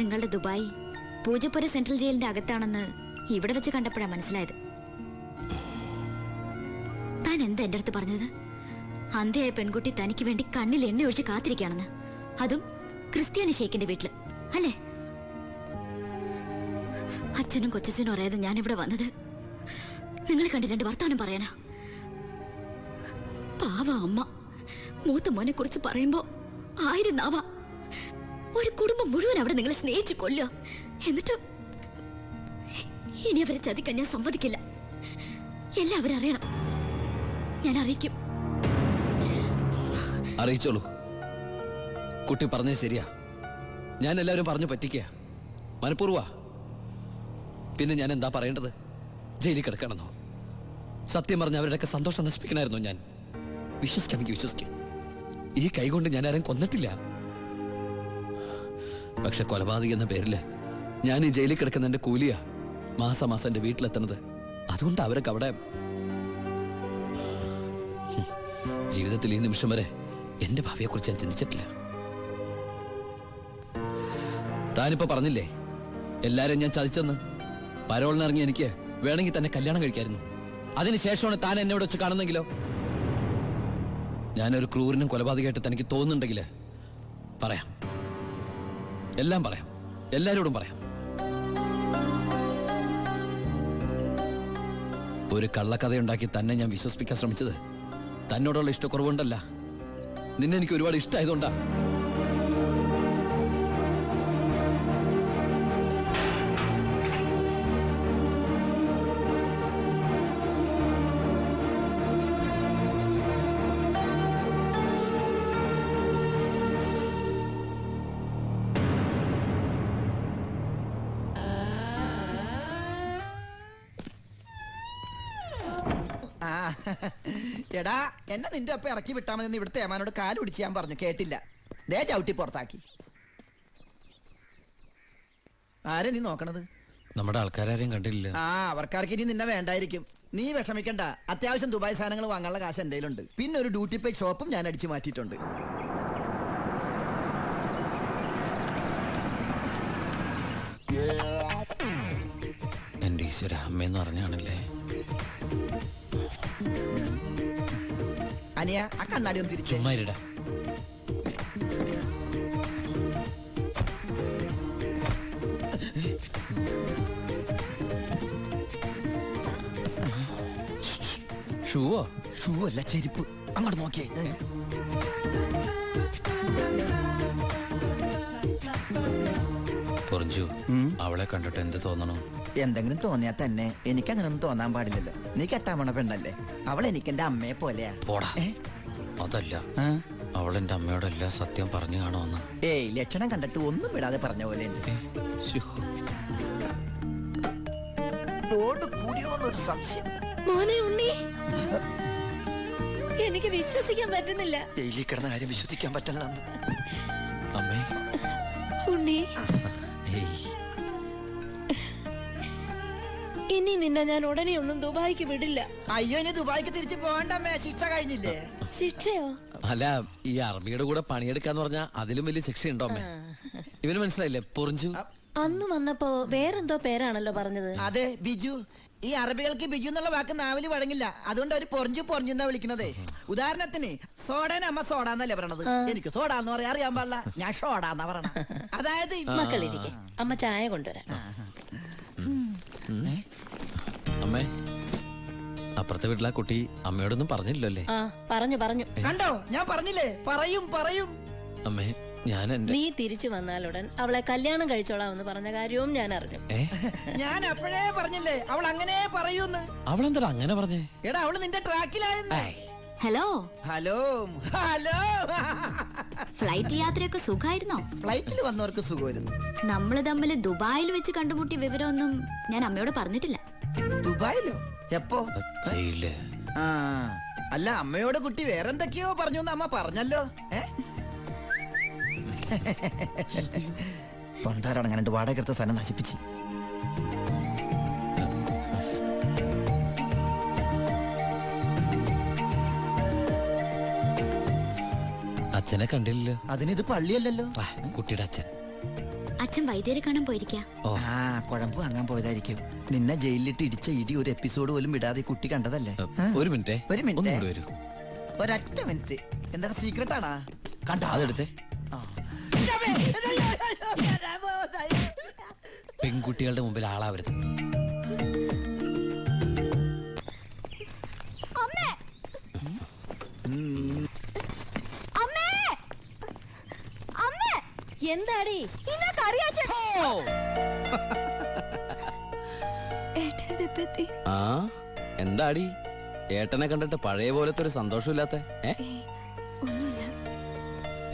നിങ്ങളുടെ Dubai Poojappura central ജയിലിന്റെ അകത്താണെന്ന് ഇവിടെ വെച്ച് കണ്ടപ്പോഴാ മനസ്സിലായത്. താൻ എന്താ എന്റെ അടുത്ത് പറഞ്ഞത്? അന്ധയായ പെൺകുട്ടി തനിക്ക് വേണ്ടി കണ്ണിൽ എണ്ണ ഒഴിച്ച് കാത്തിരിക്കുകയാണെന്ന്, അതും ക്രിസ്ത്യാനി ഷേക്കിന്റെ വീട്ടില്, അല്ലേ? അച്ഛനും കൊച്ചച്ഛനും അറിയാതെ ഞാൻ ഇവിടെ വന്നത് നിങ്ങളെ കണ്ട് രണ്ട് വർത്താനം പറയാനാ. പാവ അമ്മ മൂത്ത മോനെ കുറിച്ച് പറയുമ്പോ 1000 നാവ. ഒരു കുടുംബം മുഴുവൻ അവിടെ നിങ്ങളെ സ്നേഹിച്ചു കൊല്ലുക. എന്നിട്ട് ഇനി അവരെ ചതിക്കാൻ ഞാൻ സമ്മതിക്കില്ല. എല്ലാവരും അറിയണം. ഞാൻ അറിയിക്കും. അറിയിച്ചോളൂ. കുട്ടി പറഞ്ഞത് ശരിയാ. ഞാൻ എല്ലാവരും പറഞ്ഞു പറ്റിക്കുക, മനഃപൂർവ്വ. പിന്നെ ഞാൻ എന്താ പറയേണ്ടത്? ജയിലിൽ കിടക്കണമെന്നോ? സത്യം പറഞ്ഞ അവരുടെയൊക്കെ സന്തോഷം നശിപ്പിക്കണമായിരുന്നു ഞാൻ. വിശ്വസിക്കാമെങ്കിൽ വിശ്വസിക്കാം. ഈ കൈകൊണ്ട് ഞാൻ ആരും കൊന്നിട്ടില്ല. പക്ഷെ കൊലപാതകം എന്ന പേരില് ഞാൻ ഈ ജയിലിൽ കിടക്കുന്ന എന്റെ കൂലിയാ മാസം എന്റെ വീട്ടിലെത്തുന്നത്. അതുകൊണ്ട് അവരൊക്കെ അവിടെ ജീവിതത്തിൽ ഈ നിമിഷം വരെ എന്റെ ഭാവിയെ കുറിച്ച് ഞാൻ ചിന്തിച്ചിട്ടില്ല. താനിപ്പോ പറഞ്ഞില്ലേ എല്ലാരും ഞാൻ ചതിച്ചെന്ന്. പരോളിനിറങ്ങി എനിക്ക് വേണമെങ്കിൽ തന്നെ കല്യാണം കഴിക്കായിരുന്നു. അതിനുശേഷമാണ് താൻ എന്നോട് വെച്ച് കാണുന്നെങ്കിലോ? ഞാനൊരു ക്രൂരനും കൊലപാതകമായിട്ട് തനിക്ക് തോന്നുന്നുണ്ടെങ്കിൽ പറയാം, എല്ലാം പറയാം, എല്ലാരോടും പറയാം. ഒരു കള്ളക്കഥയുണ്ടാക്കി തന്നെ ഞാൻ വിശ്വസിപ്പിക്കാൻ ശ്രമിച്ചത് തന്നോടുള്ള ഇഷ്ടക്കുറവുണ്ടല്ല, നിന്നെ എനിക്ക് ഒരുപാട് ഇഷ്ടമായതുകൊണ്ടാ. എടാ, എന്നെ നിന്റെ ഒപ്പം ഇറക്കി വിട്ടാ മതി. ഇവിടുത്തെ ഏമാനോട് കാല് പിടിച്ച് ഞാൻ പറഞ്ഞു, കേട്ടില്ല. ദേ ചവിട്ടി പുറത്താക്കി. ആരെ നീ നോക്കണത്? നമ്മുടെ ആൾക്കാരും കണ്ടില്ല. അവർക്കാർക്ക് ഇനി നിന്നെ വേണ്ടായിരിക്കും. നീ വിഷമിക്കണ്ട. അത്യാവശ്യം ദുബായ് സാധനങ്ങൾ വാങ്ങാനുള്ള കാശ് എന്റെ കയ്യിലുണ്ട്. പിന്നെ ഒരു ഡ്യൂട്ടി പെയ്ഡ് ഷോപ്പും ഞാൻ അടിച്ചു മാറ്റിയിട്ടുണ്ട്. എന്റെ ഈശ്വര, അമ്മയെന്ന് പറഞ്ഞാണല്ലേ. അനിയ, ആ കണ്ണാടി ഒന്ന് തിരിച്ചു. ഷൂവോ? ഷൂ അല്ല, ചെരുപ്പ്. അങ്ങോട്ട് നോക്കിയേ. പൊറിഞ്ചു, അവളെ കണ്ടിട്ട് എന്ത് തോന്നണം? എന്തെങ്കിലും തോന്നിയാ തന്നെ എനിക്കങ്ങനൊന്നും തോന്നാൻ പാടില്ലല്ലോ. നീ കെട്ടാമണ പെണ്ണല്ലേ. അവൾ എനിക്ക് എന്റെ അമ്മയെ പോലെയാ. പോടാ. അതല്ല, അവളെന്റെ അമ്മയോടെല്ലാ സത്യം പറഞ്ഞു കാണുമെന്ന്. ഏയ്, ലക്ഷണം കണ്ടിട്ട് ഒന്നും വിടാതെ പറഞ്ഞ പോലെ ഉണ്ട്. കൂടിയോന്നൊരു സംശയം. മോനെ ഉണ്ണി, എനിക്ക് വിശ്വസിക്കാൻ പറ്റുന്നില്ല. ജയിലിൽ കിടന്ന കാര്യം വിശ്വസിക്കാൻ പറ്റില്ല. അമ്മേ, ഉണ്ണി, ഇനി നിന്നെ ഞാൻ ഉടനെ ഒന്നും ദുബായിക്ക് വിടില്ല. അയ്യോ, ഇനി ദുബായിക്ക് തിരിച്ചു പോകണ്ടമ്മേ. ശിക്ഷ കഴിഞ്ഞില്ലേ? ശിക്ഷയോ? അല്ല, ഈ അറബിയുടെ കൂടെ പണിയെടുക്കാന്ന് പറഞ്ഞാ അതിലും വലിയ ശിക്ഷയുണ്ടോ അമ്മേ? ഇവന് മനസ്സിലായില്ലേ പൊറിഞ്ചു? അന്ന് വന്നപ്പോ വേറെന്തോ പേരാണല്ലോ പറഞ്ഞത്. അതെ, ബിജു. ഈ അറബികൾക്ക് ബിജു എന്നുള്ള വാക്ക് നാവില് വഴങ്ങില്ല. അതുകൊണ്ട് അവര് പൊറിഞ്ചു പൊറിഞ്ഞെന്നാ വിളിക്കണതേ. ഉദാഹരണത്തിന് സോഡേനെ അമ്മ സോഡാന്നല്ലേ പറയണത്. എനിക്ക് സോഡാന്ന് പറയാൻ അറിയാൻ പാടില്ല. ഞാൻ ഷോഡാന്നാ പറയണ. അതായത് മക്കളിരിക്കെ, അമ്മ ചായ കൊണ്ടുവരാം. അമ്മേ, അപ്പുറത്തെ വീട്ടിലെ കുട്ടി അമ്മയോടൊന്നും പറഞ്ഞില്ലല്ലേ? പറഞ്ഞു. കണ്ടോ, ഞാൻ പറഞ്ഞില്ലേ, പറയും. അമ്മേ, ഞാൻ നീ തിരിച്ചു വന്നാലുടൻ അവളെ കല്യാണം കഴിച്ചോളാമെന്ന് പറഞ്ഞ കാര്യവും ഞാൻ അറിഞ്ഞു. ഞാൻ അപ്പോഴേ പറഞ്ഞില്ലേ അവൾ അങ്ങനെ പറയൂന്ന്. അവളെന്താ അങ്ങനെ പറഞ്ഞേ? എടാ, അവള് നിന്റെ ട്രാക്കിലായെന്ന്. Hello hello hello. ഫ്ലൈറ്റ് യാത്രയൊക്കെ സുഖമായിരുന്നോ? ഫ്ലൈറ്റിൽ വന്നവർക്ക് സുഖമായിരുന്നു. നമ്മള് തമ്മിൽ ദുബായിൽ വെച്ച് കണ്ടുമുട്ടിയ വിവരമൊന്നും ഞാൻ അമ്മയോട് പറഞ്ഞിട്ടില്ല. ദുബായിലോ? എപ്പോ? ആ, അല്ല, അമ്മയോട് കുട്ടി വേറെന്തൊക്കെയോ പറഞ്ഞു അമ്മ പറഞ്ഞല്ലോ. പൊണ്ടാരടങ്ങാണ്ട് വാടക എടുത്ത സ്ഥലം നശിപ്പിച്ച്. അച്ഛനെ കണ്ടില്ലല്ലോ. അതിനിത് പള്ളിയല്ലല്ലോ. കുട്ടിയുടെ അച്ഛൻ അച്ഛൻ വൈദ്യരെ കാണാൻ പോയിരിക്ക. ഓ ആ കുഴമ്പ് വാങ്ങാൻ പോയതായിരിക്കും. നിന്നെ ജയിലിലിട്ട് ഇടിച്ച ഇടി ഒരു എപ്പിസോഡ് പോലും വിടാതെ ഈ കുട്ടി കണ്ടതല്ലേ? ഒരു മിനിറ്റ് ഒരു മിനിറ്റ്. ഒന്നുകൂടി വരൂ. ഒരൊറ്റ മിനിറ്റ്. എന്താണ് സീക്രട്ട് ആണാ? കണ്ടോ? അതെടുത്തേ. പെൺകുട്ടികളുടെ മുമ്പിൽ ആളാവരുത്. എന്താടി ആ എന്താടി ഏട്ടനെ കണ്ടിട്ട് പഴയ പോലത്തെ ഒരു സന്തോഷമില്ലാത്ത?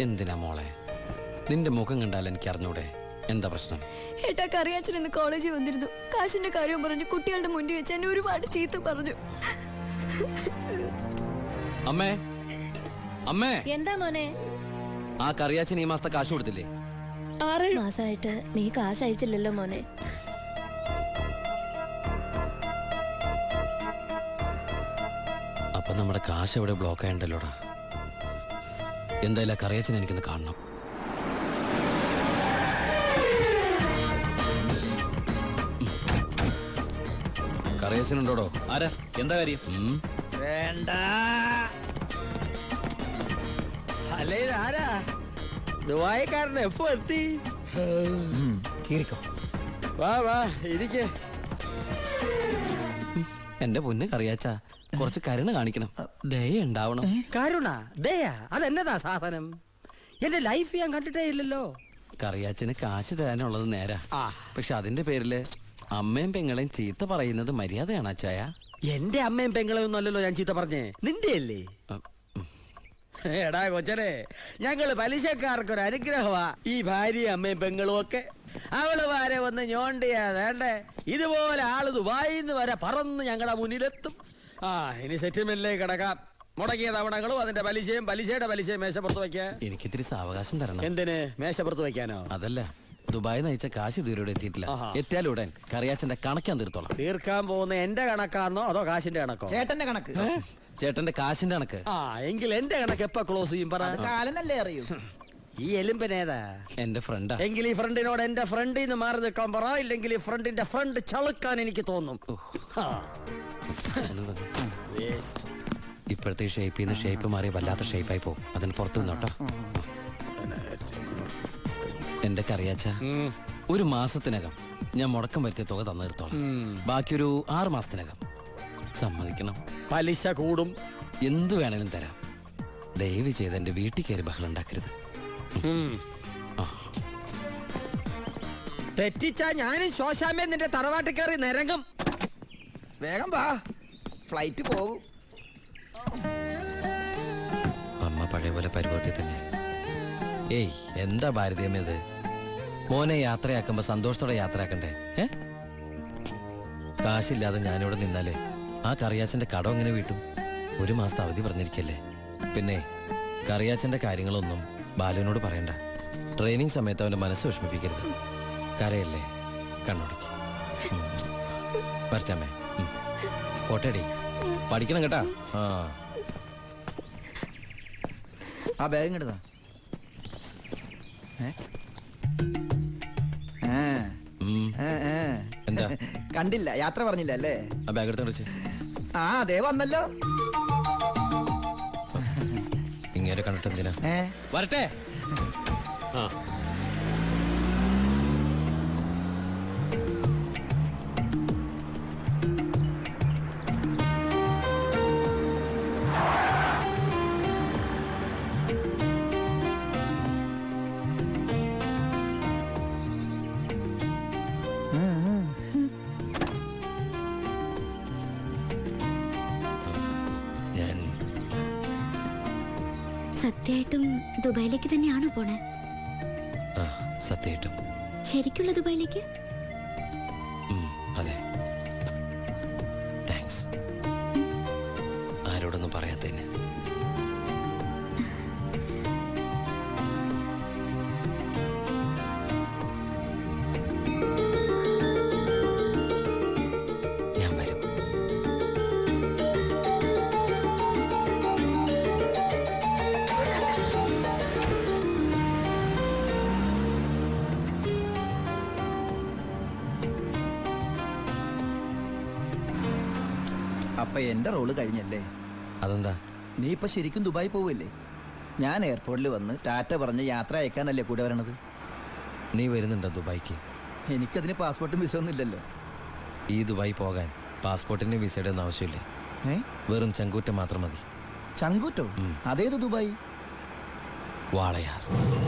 എന്തിനാ മോളെ? നിന്റെ മുഖം കണ്ടാൽ എനിക്ക് അറിഞ്ഞൂടെ എന്താ പ്രശ്നം? ഏട്ടാ കറിയാച്ചൻ ഇന്ന് കോളേജിൽ വന്നിരുന്നു. കാശിന്റെ കാര്യം പറഞ്ഞു കുട്ടികളുടെ മുന്നിൽ വെച്ച് എന്നെ ഒരുപാട് ചീത്ത പറഞ്ഞു. അമ്മേ അമ്മേ, എന്താ മോനെ? ആ കറിയാച്ചൻ ഈ മാസത്തെ കാശ് കൊടുത്തില്ലേ? 6 മാസമായിട്ട് നീ കാശ് അയച്ചില്ലല്ലോ മോനെ. അപ്പൊ നമ്മുടെ കാശ് എവിടെ ബ്ലോക്ക് ആയണ്ടല്ലോടാ. എന്തായാലും കറിയാച്ചൻ എനിക്കൊന്ന് കാണണം. കറിയാച്ചനുണ്ടോടോ? ആരാ? എന്താ കാര്യം? വേണ്ട. അല്ലേ ആരാ? ദുബായിക്കാരൻ എപ്പോ എത്തി? വാ വാ ഇരിക്കേ. എന്റെ പൊന്ന് കറിയാച്ച, കുറച്ച് കരുണ കാണിക്കണം, ദയ ഉണ്ടാവണം. കരുണ ദയ അതെന്നതാ സാധനം? എന്റെ ലൈഫ് ഞാൻ കണ്ടിട്ടേ ഇല്ലല്ലോ. കറിയാച്ചന് കാശ് തരാനുള്ളത് നേരാ, പക്ഷെ അതിന്റെ പേരില് അമ്മയും പെങ്ങളെയും ചീത്ത പറയുന്നത് മര്യാദയാണ് അച്ചായ? എന്റെ അമ്മയും പെങ്ങളെയൊന്നും അല്ലല്ലോ ഞാൻ ചീത്ത പറഞ്ഞേ, നിന്റെ അല്ലേ? എടാ കൊച്ചനെ, ഞങ്ങള് പലിശക്കാർക്കൊരു അനുഗ്രഹമാ ഈ ഭാര്യയും അമ്മയും പെങ്ങളും ഒക്കെ. അവള് വരെ വന്ന് ഞോണ്ടിയാ വേണ്ടേ, ഇതുപോലെ ആള് ദുബായിന്ന് വരെ പറന്ന് ഞങ്ങളുടെ മുന്നിലെത്തും. ഇനി സെറ്റിൽമെന്റിലേക്ക് കിടക്കാം. മുടക്കിയ തവണകളും അതിന്റെ പലിശയും പലിശയുടെ പലിശയും മേശപ്പുറത്ത് വെക്കാൻ എനിക്കിത്തിരി സാവകാശം തരണം. എന്തിന് മേശപ്പുറത്ത് വെക്കാനോ? അതല്ല, ദുബായി നയിച്ച കാശ് ഇതുവരെ എത്തിയിട്ടില്ല. എത്തിയാലുടൻ കറിയാച്ചന്റെ കണക്കാൻ തീർത്തോളാം. തീർക്കാൻ പോകുന്ന എന്റെ കണക്കാന്നോ അതോ കാശിന്റെ കണക്കോ? ചേട്ടന്റെ കണക്ക്. ചേട്ടന്റെ കാശിന്റെ കണക്ക്. എങ്കിൽ എന്റെ കണക്ക് എപ്പ ക്ലോസ് ചെയ്യും പറ? കാലനല്ലേ അറിയൂ. ഈ എലുമ്പനേതാ? എന്റെ ഫ്രണ്ടാ. എങ്കിൽ ഈ ഫ്രണ്ടിനോട് എന്റെ ഫ്രണ്ടിൽ നിന്ന് മാറി നിൽക്കാൻ പറ, ഇല്ലെങ്കിൽ ഈ ഫ്രണ്ടിന്റെ ഫ്രണ്ട് ചളുക്കാൻ എനിക്ക് തോന്നും. ഇപ്പോഴത്തെ ഷേപ്പിൽ നിന്ന് ഷേപ്പ് മാറി വല്ലാത്ത ഷേപ്പായി പോകും. അതിന് പുറത്തു നിന്നോട്ടോ. എന്റെ കറിയാച്ച, ഒരു മാസത്തിനകം ഞാൻ മുടക്കം വരുത്തിയ തുക തന്നു തീർത്തോളാം. ബാക്കിയൊരു 6 മാസത്തിനകം സമ്മതിക്കണം. പലിശ കൂടും. എന്തു വേണേലും തരാം. ദയവ് ചെയ്ത് എന്റെ വീട്ടിൽ കയറി ബഹളം ഉണ്ടാക്കരുത്. തെറ്റിച്ചാ ഞാനും ശോശാമ്മ നിന്റെ തറവാട്ടിൽ കയറി നിരങ്ങും. വേഗം വാ, ഫ്ലൈറ്റ് പോകും. അമ്മ പഴയ പോലെ പരുവത്തിൽ തന്നെ. ഏയ് എന്താ ഭാരതീയമ്മ ഇത്? മോനെ യാത്രയാക്കുമ്പോ സന്തോഷത്തോടെ യാത്രയാക്കണ്ടേ? കാശില്ലാതെ ഞാനിവിടെ നിന്നാലേ ആ കറിയാച്ചന്റെ കടം എങ്ങനെ വീട്ടും? 1 മാസത്തെ അവധി പറഞ്ഞിരിക്കല്ലേ. പിന്നെ കറിയാച്ചന്റെ കാര്യങ്ങളൊന്നും ബാലുവിനോട് പറയണ്ട. ട്രെയിനിങ് സമയത്ത് അവന്റെ മനസ്സ് വിഷമിപ്പിക്കരുത്. കരയല്ലേ, കണ്ണോടിക്ക്. വരച്ചാമേ, പോട്ടേടി, പഠിക്കണം കേട്ടാ. ആ ബാഗ് ഇങ്ങോട്ടാ. എന്താ കണ്ടില്ല, യാത്ര പറഞ്ഞില്ല അല്ലേ? ആ ബാഗ് എടുത്ത് വിളിച്ച്. അതേ വന്നല്ലോ. ഇങ്ങനെ കണ്ടിട്ട് എന്തിനാ? വരട്ടെ. സത്യമായിട്ടും ദുബായിലേക്ക് തന്നെയാണോ പോണേ? സത്യമായിട്ടും. ശരിക്കുള്ള ദുബായിലേക്ക്? അതെ. താങ്ക്സ്. ആരോടൊന്നും പറയാത്തതിന്. ഞാൻ വരും. അപ്പൊ എന്റെ റോള് കഴിഞ്ഞല്ലേ? അതെന്താ? നീ ഇപ്പൊ ശരിക്കും ദുബായി പോവല്ലേ? ഞാൻ എയർപോർട്ടിൽ വന്ന് ടാറ്റ പറഞ്ഞ് യാത്ര അയക്കാനല്ലേ കൂടെ വരണത്? നീ വരുന്നുണ്ടോ ദുബായിക്ക്? എനിക്കതിന് പാസ്പോർട്ടും വിസ ഒന്നും ഇല്ലല്ലോ. ഈ ദുബായി പോകാൻ പാസ്പോർട്ടിന് വിസയുടെ ഒന്നും ആവശ്യമില്ല. വെറും ചങ്കൂറ്റം മാത്രം മതി. ചങ്കൂറ്റോ? അതേത് ദുബായി? വാളയാർ.